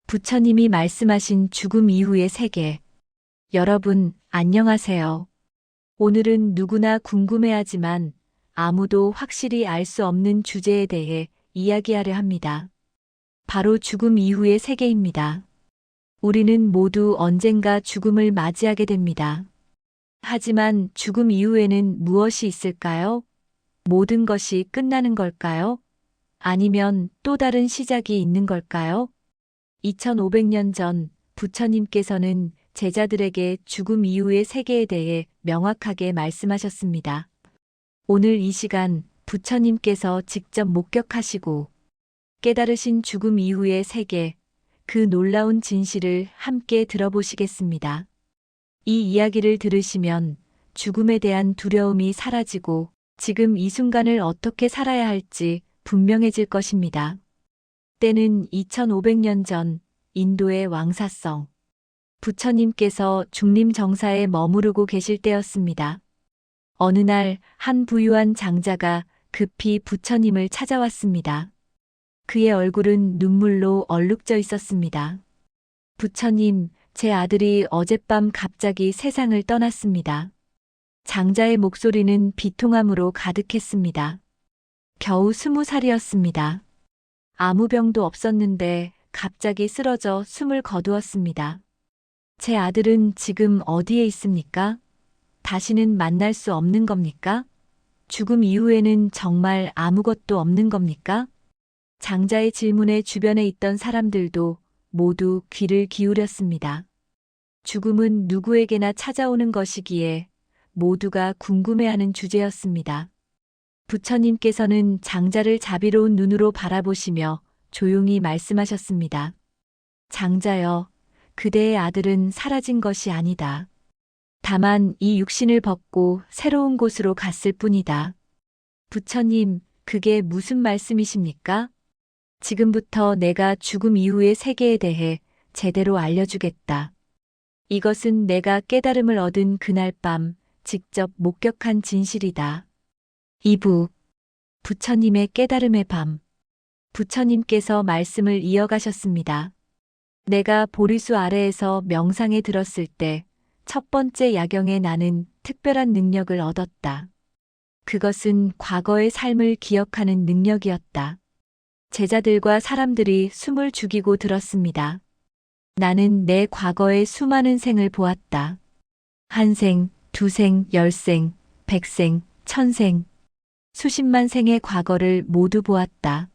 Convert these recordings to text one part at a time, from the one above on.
부처님이 말씀하신 죽음 이후의 세계. 여러분, 안녕하세요. 오늘은 누구나 궁금해하지만 아무도 확실히 알 수 없는 주제에 대해 이야기하려 합니다. 바로 죽음 이후의 세계입니다. 우리는 모두 언젠가 죽음을 맞이하게 됩니다. 하지만 죽음 이후에는 무엇이 있을까요? 모든 것이 끝나는 걸까요? 아니면 또 다른 시작이 있는 걸까요? 2500년 전 부처님께서는 제자들에게 죽음 이후의 세계에 대해 명확하게 말씀하셨습니다. 오늘 이 시간 부처님께서 직접 목격하시고 깨달으신 죽음 이후의 세계, 그 놀라운 진실을 함께 들어보시겠습니다. 이 이야기를 들으시면 죽음에 대한 두려움이 사라지고 지금 이 순간을 어떻게 살아야 할지 분명해질 것입니다. 때는 2500년 전 인도의 왕사성. 부처님께서 중림 정사에 머무르고 계실 때였습니다. 어느 날 한 부유한 장자가 급히 부처님을 찾아왔습니다. 그의 얼굴은 눈물로 얼룩져 있었습니다. 부처님, 제 아들이 어젯밤 갑자기 세상을 떠났습니다. 장자의 목소리는 비통함으로 가득했습니다. 겨우 20살이었습니다. 아무 병도 없었는데 갑자기 쓰러져 숨을 거두었습니다. 제 아들은 지금 어디에 있습니까? 다시는 만날 수 없는 겁니까? 죽음 이후에는 정말 아무것도 없는 겁니까? 장자의 질문에 주변에 있던 사람들도 모두 귀를 기울였습니다. 죽음은 누구에게나 찾아오는 것이기에 모두가 궁금해하는 주제였습니다. 부처님께서는 장자를 자비로운 눈으로 바라보시며 조용히 말씀하셨습니다. 장자여, 그대의 아들은 사라진 것이 아니다. 다만 이 육신을 벗고 새로운 곳으로 갔을 뿐이다. 부처님, 그게 무슨 말씀이십니까? 지금부터 내가 죽음 이후의 세계에 대해 제대로 알려주겠다. 이것은 내가 깨달음을 얻은 그날 밤 직접 목격한 진실이다. 2부 부처님의 깨달음의 밤. 부처님께서 말씀을 이어가셨습니다. 내가 보리수 아래에서 명상에 들었을 때 첫 번째 야경에 나는 특별한 능력을 얻었다. 그것은 과거의 삶을 기억하는 능력이었다. 제자들과 사람들이 숨을 죽이고 들었습니다. 나는 내 과거의 수많은 생을 보았다. 한 생, 두 생, 10생, 100생, 1000생. 수십만 생의 과거를 모두 보았다.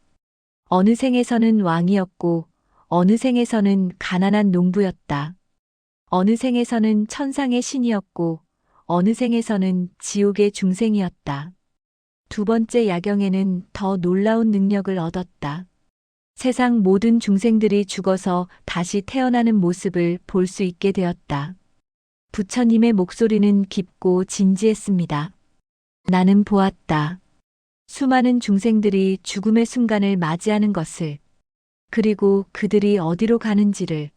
어느 생에서는 왕이었고, 어느 생에서는 가난한 농부였다. 어느 생에서는 천상의 신이었고, 어느 생에서는 지옥의 중생이었다. 두 번째 야경에는 더 놀라운 능력을 얻었다. 세상 모든 중생들이 죽어서 다시 태어나는 모습을 볼 수 있게 되었다. 부처님의 목소리는 깊고 진지했습니다. 나는 보았다. 수많은 중생들이 죽음의 순간을 맞이하는 것을, 그리고 그들이 어디로 가는지를.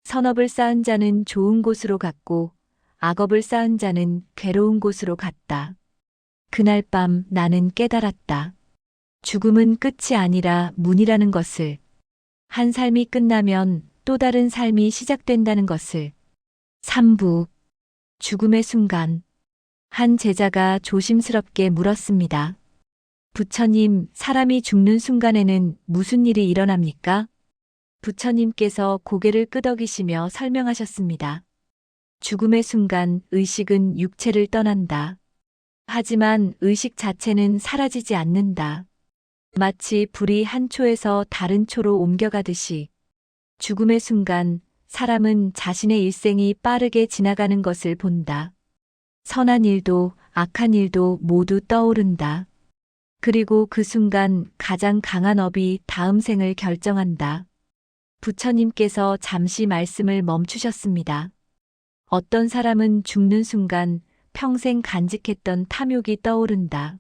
선업을 쌓은 자는 좋은 곳으로 갔고, 악업을 쌓은 자는 괴로운 곳으로 갔다. 그날 밤 나는 깨달았다. 죽음은 끝이 아니라 문이라는 것을. 한 삶이 끝나면 또 다른 삶이 시작된다는 것을. 3부 죽음의 순간. 한 제자가 조심스럽게 물었습니다. 부처님, 사람이 죽는 순간에는 무슨 일이 일어납니까? 부처님께서 고개를 끄덕이시며 설명하셨습니다. 죽음의 순간 의식은 육체를 떠난다. 하지만 의식 자체는 사라지지 않는다. 마치 불이 한 초에서 다른 초로 옮겨가듯이 죽음의 순간 사람은 자신의 일생이 빠르게 지나가는 것을 본다. 선한 일도 악한 일도 모두 떠오른다. 그리고 그 순간 가장 강한 업이 다음 생을 결정한다. 부처님께서 잠시 말씀을 멈추셨습니다. 어떤 사람은 죽는 순간 평생 간직했던 탐욕이 떠오른다.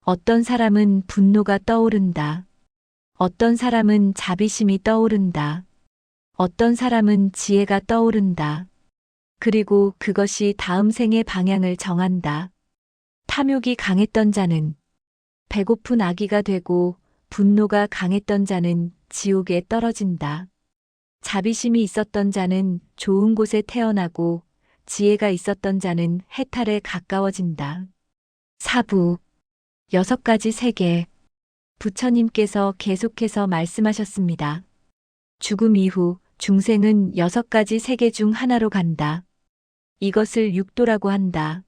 어떤 사람은 분노가 떠오른다. 어떤 사람은 자비심이 떠오른다. 어떤 사람은 지혜가 떠오른다. 그리고 그것이 다음 생의 방향을 정한다. 탐욕이 강했던 자는 배고픈 아기가 되고 분노가 강했던 자는 지옥에 떨어진다. 자비심이 있었던 자는 좋은 곳에 태어나고 지혜가 있었던 자는 해탈에 가까워진다. 사부 6가지 세계. 부처님께서 계속해서 말씀하셨습니다. 죽음 이후 중생은 6가지 세계 중 하나로 간다. 이것을 육도라고 한다.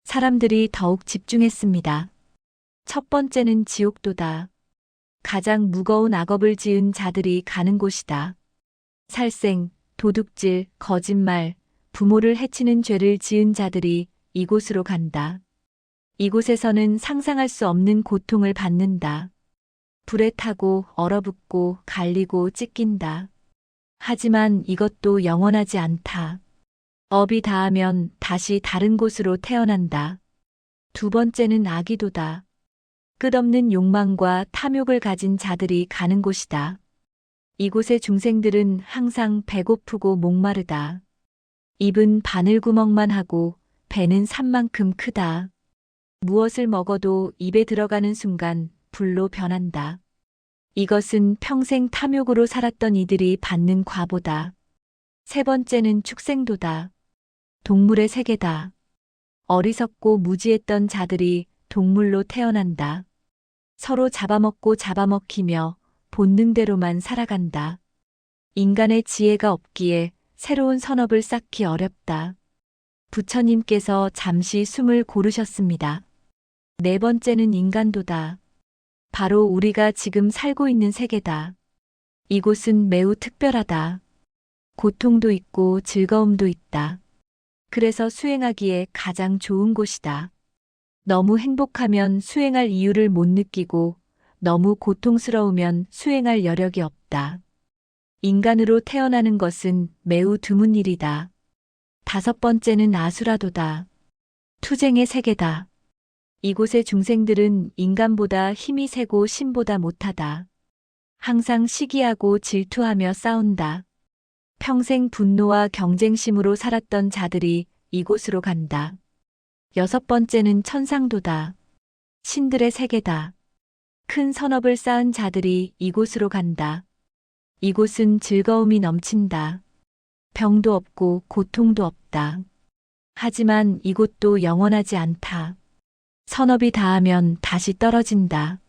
사람들이 더욱 집중했습니다. 첫 번째는 지옥도다. 가장 무거운 악업을 지은 자들이 가는 곳이다. 살생, 도둑질, 거짓말, 부모를 해치는 죄를 지은 자들이 이곳으로 간다. 이곳에서는 상상할 수 없는 고통을 받는다. 불에 타고 얼어붙고 갈리고 찢긴다. 하지만 이것도 영원하지 않다. 업이 닿으면 다시 다른 곳으로 태어난다. 두 번째는 아기도다. 끝없는 욕망과 탐욕을 가진 자들이 가는 곳이다. 이곳의 중생들은 항상 배고프고 목마르다. 입은 바늘구멍만 하고 배는 산만큼 크다. 무엇을 먹어도 입에 들어가는 순간 불로 변한다. 이것은 평생 탐욕으로 살았던 이들이 받는 과보다. 세 번째는 축생도다. 동물의 세계다. 어리석고 무지했던 자들이 동물로 태어난다. 서로 잡아먹고 잡아먹히며 본능대로만 살아간다. 인간의 지혜가 없기에 새로운 선업을 쌓기 어렵다. 부처님께서 잠시 숨을 고르셨습니다. 네 번째는 인간도다. 바로 우리가 지금 살고 있는 세계다. 이곳은 매우 특별하다. 고통도 있고 즐거움도 있다. 그래서 수행하기에 가장 좋은 곳이다. 너무 행복하면 수행할 이유를 못 느끼고 너무 고통스러우면 수행할 여력이 없다. 인간으로 태어나는 것은 매우 드문 일이다. 다섯 번째는 아수라도다. 투쟁의 세계다. 이곳의 중생들은 인간보다 힘이 세고 신보다 못하다. 항상 시기하고 질투하며 싸운다. 평생 분노와 경쟁심으로 살았던 자들이 이곳으로 간다. 여섯 번째는 천상도다. 신들의 세계다. 큰 선업을 쌓은 자들이 이곳으로 간다. 이곳은 즐거움이 넘친다. 병도 없고 고통도 없다. 하지만 이곳도 영원하지 않다. 선업이 닿으면 다시 떨어진다.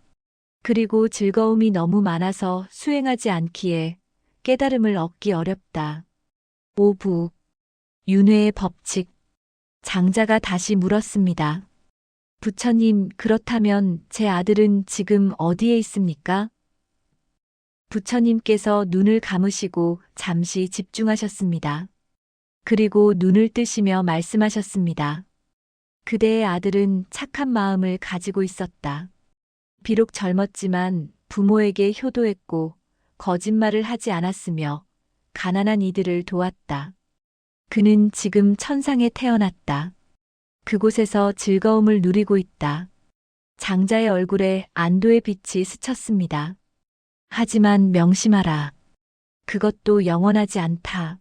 그리고 즐거움이 너무 많아서 수행하지 않기에 깨달음을 얻기 어렵다. 오부 윤회의 법칙. 장자가 다시 물었습니다. 부처님, 그렇다면 제 아들은 지금 어디에 있습니까? 부처님께서 눈을 감으시고 잠시 집중하셨습니다. 그리고 눈을 뜨시며 말씀하셨습니다. 그대의 아들은 착한 마음을 가지고 있었다. 비록 젊었지만 부모에게 효도했고 거짓말을 하지 않았으며 가난한 이들을 도왔다. 그는 지금 천상에 태어났다. 그곳에서 즐거움을 누리고 있다. 장자의 얼굴에 안도의 빛이 스쳤습니다. 하지만 명심하라. 그것도 영원하지 않다.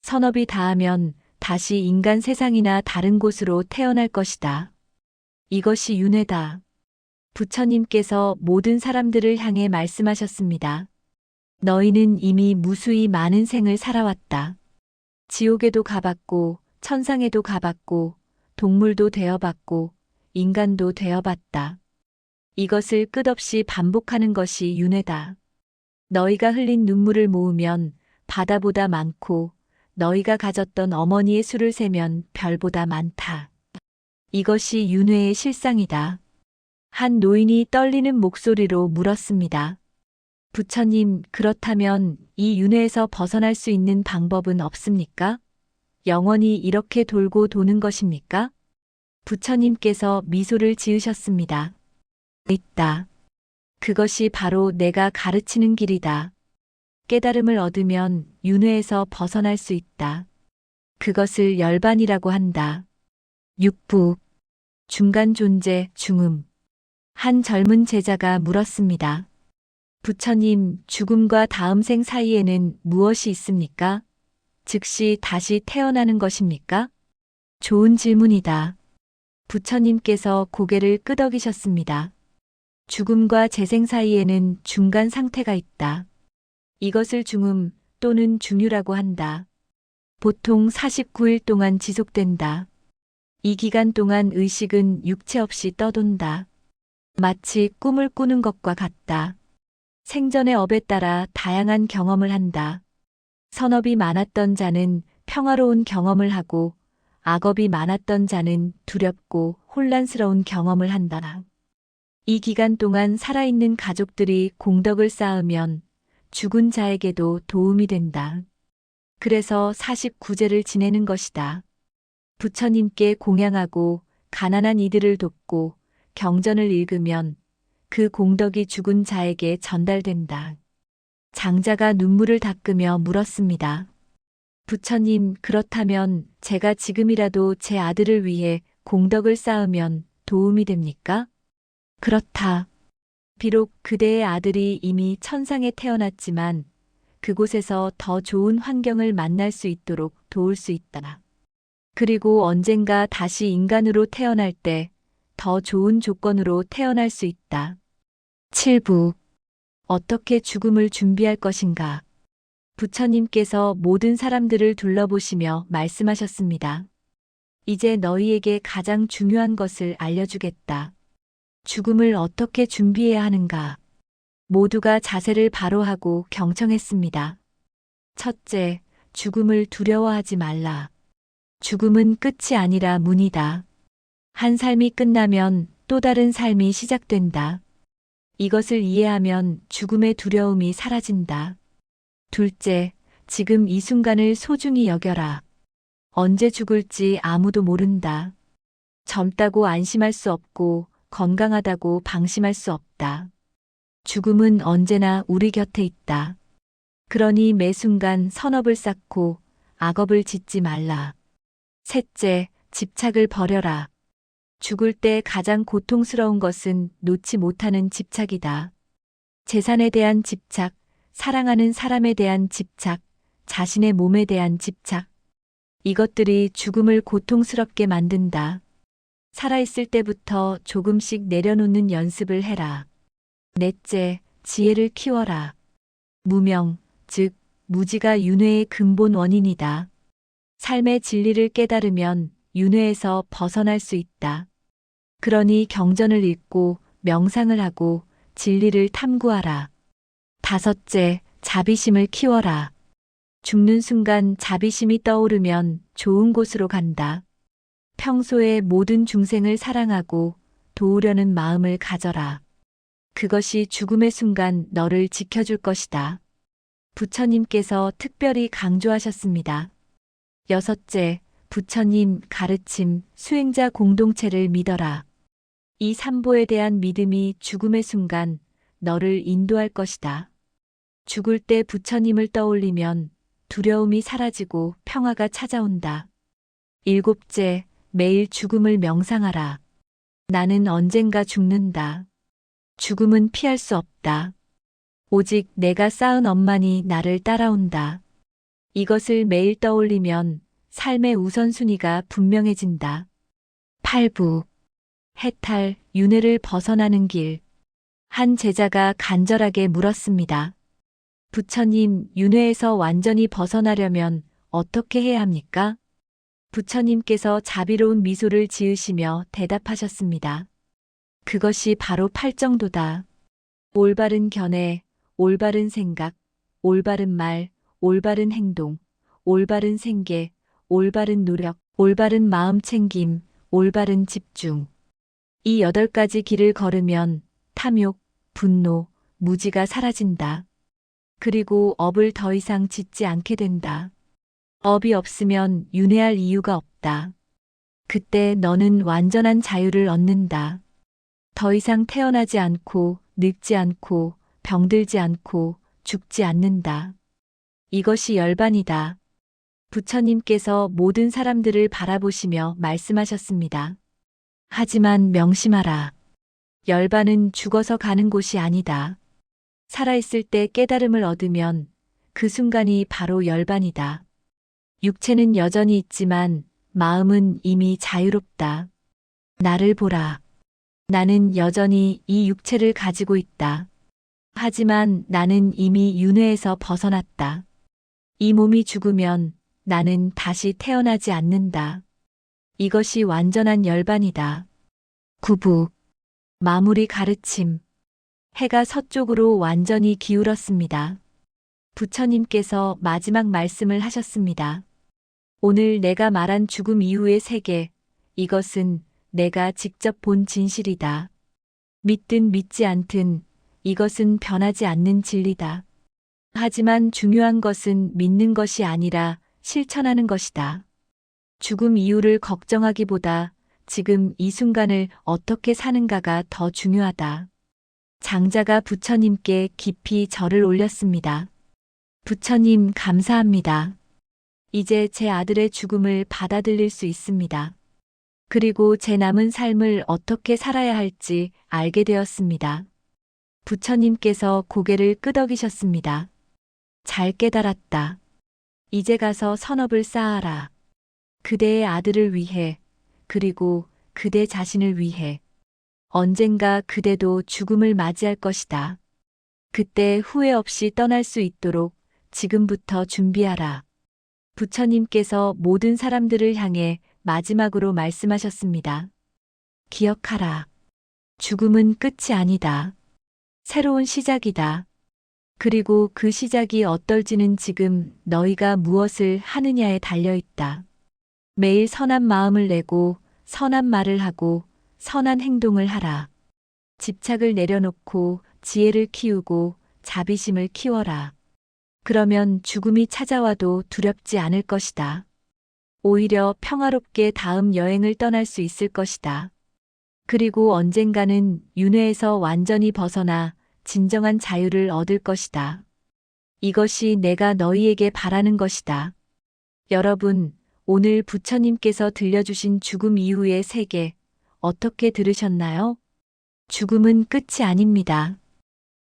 선업이 닿으면 다시 인간 세상이나 다른 곳으로 태어날 것이다. 이것이 윤회다. 부처님께서 모든 사람들을 향해 말씀하셨습니다. 너희는 이미 무수히 많은 생을 살아왔다. 지옥에도 가봤고, 천상에도 가봤고, 동물도 되어봤고, 인간도 되어봤다. 이것을 끝없이 반복하는 것이 윤회다. 너희가 흘린 눈물을 모으면 바다보다 많고, 너희가 가졌던 어머니의 수를 세면 별보다 많다. 이것이 윤회의 실상이다. 한 노인이 떨리는 목소리로 물었습니다. 부처님, 그렇다면 이 윤회에서 벗어날 수 있는 방법은 없습니까? 영원히 이렇게 돌고 도는 것입니까? 부처님께서 미소를 지으셨습니다. 있다. 그것이 바로 내가 가르치는 길이다. 깨달음을 얻으면 윤회에서 벗어날 수 있다. 그것을 열반이라고 한다. 육부 중간 존재 중음. 한 젊은 제자가 물었습니다. 부처님, 죽음과 다음 생 사이에는 무엇이 있습니까? 즉시 다시 태어나는 것입니까? 좋은 질문이다. 부처님께서 고개를 끄덕이셨습니다. 죽음과 재생 사이에는 중간 상태가 있다. 이것을 중음, 또는 중유라고 한다. 보통 49일 동안 지속된다. 이 기간 동안 의식은 육체 없이 떠돈다. 마치 꿈을 꾸는 것과 같다. 생전의 업에 따라 다양한 경험을 한다. 선업이 많았던 자는 평화로운 경험을 하고 악업이 많았던 자는 두렵고 혼란스러운 경험을 한다. 이 기간 동안 살아있는 가족들이 공덕을 쌓으면 죽은 자에게도 도움이 된다. 그래서 49제를 지내는 것이다. 부처님께 공양하고 가난한 이들을 돕고 경전을 읽으면 그 공덕이 죽은 자에게 전달된다. 장자가 눈물을 닦으며 물었습니다. 부처님, 그렇다면 제가 지금이라도 제 아들을 위해 공덕을 쌓으면 도움이 됩니까? 그렇다. 비록 그대의 아들이 이미 천상에 태어났지만 그곳에서 더 좋은 환경을 만날 수 있도록 도울 수 있다. 그리고 언젠가 다시 인간으로 태어날 때 더 좋은 조건으로 태어날 수 있다. 7부. 어떻게 죽음을 준비할 것인가? 부처님께서 모든 사람들을 둘러보시며 말씀하셨습니다. 이제 너희에게 가장 중요한 것을 알려주겠다. 죽음을 어떻게 준비해야 하는가? 모두가 자세를 바로 하고 경청했습니다. 첫째, 죽음을 두려워하지 말라. 죽음은 끝이 아니라 문이다. 한 삶이 끝나면 또 다른 삶이 시작된다. 이것을 이해하면 죽음의 두려움이 사라진다. 둘째, 지금 이 순간을 소중히 여겨라. 언제 죽을지 아무도 모른다. 젊다고 안심할 수 없고 건강하다고 방심할 수 없다. 죽음은 언제나 우리 곁에 있다. 그러니 매 순간 선업을 쌓고 악업을 짓지 말라. 셋째, 집착을 버려라. 죽을 때 가장 고통스러운 것은 놓지 못하는 집착이다. 재산에 대한 집착, 사랑하는 사람에 대한 집착, 자신의 몸에 대한 집착. 이것들이 죽음을 고통스럽게 만든다. 살아있을 때부터 조금씩 내려놓는 연습을 해라. 넷째, 지혜를 키워라. 무명, 즉 무지가 윤회의 근본 원인이다. 삶의 진리를 깨달으면 윤회에서 벗어날 수 있다. 그러니 경전을 읽고 명상을 하고 진리를 탐구하라. 다섯째, 자비심을 키워라. 죽는 순간 자비심이 떠오르면 좋은 곳으로 간다. 평소에 모든 중생을 사랑하고 도우려는 마음을 가져라. 그것이 죽음의 순간 너를 지켜줄 것이다. 부처님께서 특별히 강조하셨습니다. 여섯째, 부처님 가르침, 수행자 공동체를 믿어라. 이 삼보에 대한 믿음이 죽음의 순간 너를 인도할 것이다. 죽을 때 부처님을 떠올리면 두려움이 사라지고 평화가 찾아온다. 일곱째, 매일 죽음을 명상하라. 나는 언젠가 죽는다. 죽음은 피할 수 없다. 오직 내가 쌓은 업만이 나를 따라온다. 이것을 매일 떠올리면 삶의 우선순위가 분명해진다. 8부. 해탈, 윤회를 벗어나는 길. 한 제자가 간절하게 물었습니다. 부처님, 윤회에서 완전히 벗어나려면 어떻게 해야 합니까? 부처님께서 자비로운 미소를 지으시며 대답하셨습니다. 그것이 바로 팔정도다. 올바른 견해, 올바른 생각, 올바른 말, 올바른 행동, 올바른 생계, 올바른 노력, 올바른 마음 챙김, 올바른 집중. 이 8가지 길을 걸으면 탐욕, 분노, 무지가 사라진다. 그리고 업을 더 이상 짓지 않게 된다. 업이 없으면 윤회할 이유가 없다. 그때 너는 완전한 자유를 얻는다. 더 이상 태어나지 않고, 늙지 않고, 병들지 않고, 죽지 않는다. 이것이 열반이다. 부처님께서 모든 사람들을 바라보시며 말씀하셨습니다. 하지만 명심하라. 열반은 죽어서 가는 곳이 아니다. 살아있을 때 깨달음을 얻으면 그 순간이 바로 열반이다. 육체는 여전히 있지만 마음은 이미 자유롭다. 나를 보라. 나는 여전히 이 육체를 가지고 있다. 하지만 나는 이미 윤회에서 벗어났다. 이 몸이 죽으면 나는 다시 태어나지 않는다. 이것이 완전한 열반이다. 구부. 마무리 가르침. 해가 서쪽으로 완전히 기울었습니다. 부처님께서 마지막 말씀을 하셨습니다. 오늘 내가 말한 죽음 이후의 세계, 이것은 내가 직접 본 진실이다. 믿든 믿지 않든 이것은 변하지 않는 진리다. 하지만 중요한 것은 믿는 것이 아니라 실천하는 것이다. 죽음 이후를 걱정하기보다 지금 이 순간을 어떻게 사는가가 더 중요하다. 장자가 부처님께 깊이 절을 올렸습니다. 부처님 감사합니다. 이제 제 아들의 죽음을 받아들일 수 있습니다. 그리고 제 남은 삶을 어떻게 살아야 할지 알게 되었습니다. 부처님께서 고개를 끄덕이셨습니다. 잘 깨달았다. 이제 가서 선업을 쌓아라. 그대의 아들을 위해, 그리고 그대 자신을 위해. 언젠가 그대도 죽음을 맞이할 것이다. 그때 후회 없이 떠날 수 있도록 지금부터 준비하라. 부처님께서 모든 사람들을 향해 마지막으로 말씀하셨습니다. 기억하라. 죽음은 끝이 아니다. 새로운 시작이다. 그리고 그 시작이 어떨지는 지금 너희가 무엇을 하느냐에 달려있다. 매일 선한 마음을 내고 선한 말을 하고 선한 행동을 하라. 집착을 내려놓고 지혜를 키우고 자비심을 키워라. 그러면 죽음이 찾아와도 두렵지 않을 것이다. 오히려 평화롭게 다음 여행을 떠날 수 있을 것이다. 그리고 언젠가는 윤회에서 완전히 벗어나 진정한 자유를 얻을 것이다. 이것이 내가 너희에게 바라는 것이다. 여러분, 오늘 부처님께서 들려주신 죽음 이후의 세계, 어떻게 들으셨나요? 죽음은 끝이 아닙니다.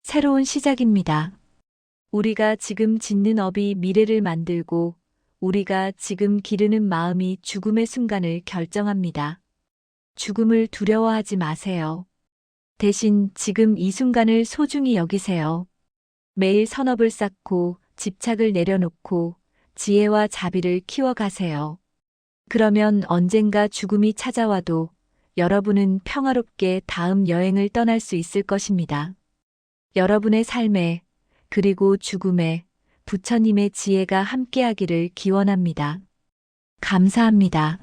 새로운 시작입니다. 우리가 지금 짓는 업이 미래를 만들고 우리가 지금 기르는 마음이 죽음의 순간을 결정합니다. 죽음을 두려워하지 마세요. 대신 지금 이 순간을 소중히 여기세요. 매일 선업을 쌓고 집착을 내려놓고 지혜와 자비를 키워가세요. 그러면 언젠가 죽음이 찾아와도 여러분은 평화롭게 다음 여행을 떠날 수 있을 것입니다. 여러분의 삶에 그리고 죽음에 부처님의 지혜가 함께하기를 기원합니다. 감사합니다.